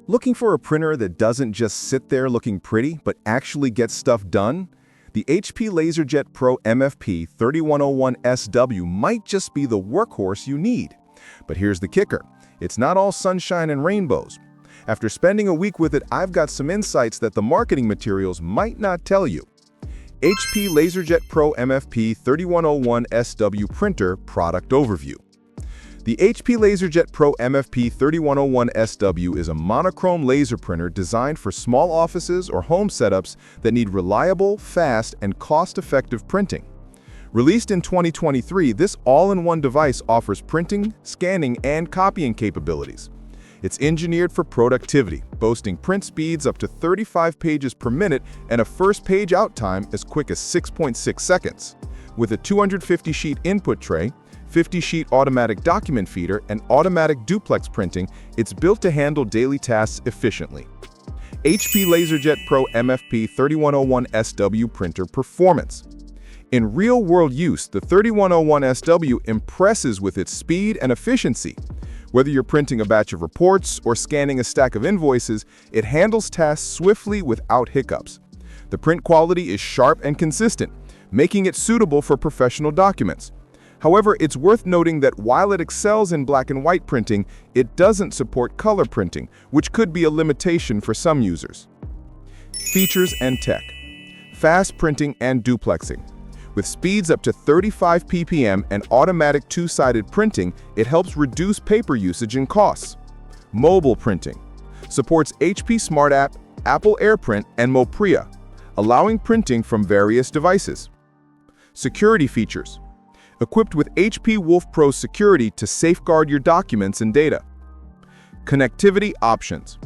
Looking for a printer that doesn't just sit there looking pretty, but actually gets stuff done? The HP LaserJet Pro MFP 3101sdw might just be the workhorse you need. But here's the kicker. It's not all sunshine and rainbows. After spending a week with it, I've got some insights that the marketing materials might not tell you. HP LaserJet Pro MFP 3101sdw Printer Product Overview. The HP LaserJet Pro MFP 3101sdw is a monochrome laser printer designed for small offices or home setups that need reliable, fast, and cost-effective printing. Released in 2023, this all-in-one device offers printing, scanning, and copying capabilities. It's engineered for productivity, boasting print speeds up to 35 pages per minute and a first page out time as quick as 6.6 seconds. With a 250-sheet input tray, 50-sheet automatic document feeder, and automatic duplex printing, it's built to handle daily tasks efficiently. HP LaserJet Pro MFP 3101sdw Printer Performance. In real-world use, the 3101sdw impresses with its speed and efficiency. Whether you're printing a batch of reports or scanning a stack of invoices, it handles tasks swiftly without hiccups. The print quality is sharp and consistent, making it suitable for professional documents. However, it's worth noting that while it excels in black and white printing, it doesn't support color printing, which could be a limitation for some users. Features and tech. Fast printing and duplexing. With speeds up to 35 ppm and automatic two-sided printing, it helps reduce paper usage and costs. Mobile printing. Supports HP Smart App, Apple AirPrint, and Mopria, allowing printing from various devices. Security features. Equipped with HP Wolf Pro security to safeguard your documents and data. Connectivity options.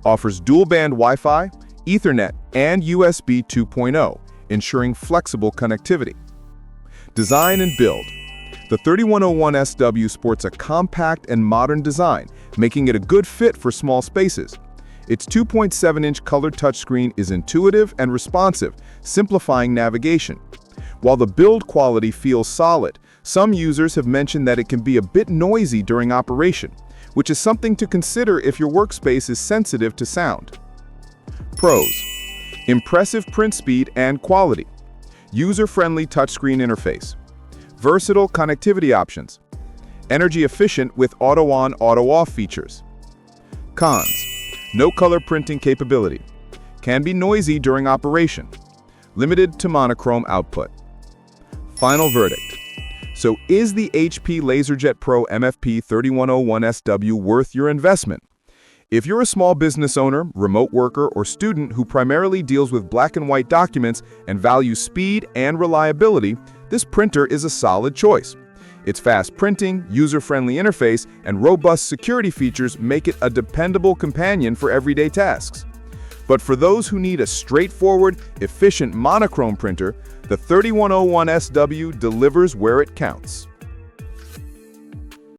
Offers dual-band Wi-Fi, Ethernet, and USB 2.0, ensuring flexible connectivity. Design and build. The 3101sdw sports a compact and modern design, making it a good fit for small spaces. Its 2.7-inch color touchscreen is intuitive and responsive, simplifying navigation. While the build quality feels solid, some users have mentioned that it can be a bit noisy during operation, which is something to consider if your workspace is sensitive to sound. Pros. Impressive print speed and quality. User-friendly touchscreen interface. Versatile connectivity options. Energy efficient with auto-on, auto-off features. Cons. No color printing capability. Can be noisy during operation. Limited to monochrome output. Final verdict. So is the HP LaserJet Pro MFP 3101sdw worth your investment? If you're a small business owner, remote worker, or student who primarily deals with black and white documents and values speed and reliability, this printer is a solid choice. Its fast printing, user-friendly interface, and robust security features make it a dependable companion for everyday tasks. But for those who need a straightforward, efficient monochrome printer, the 3101sdw delivers where it counts.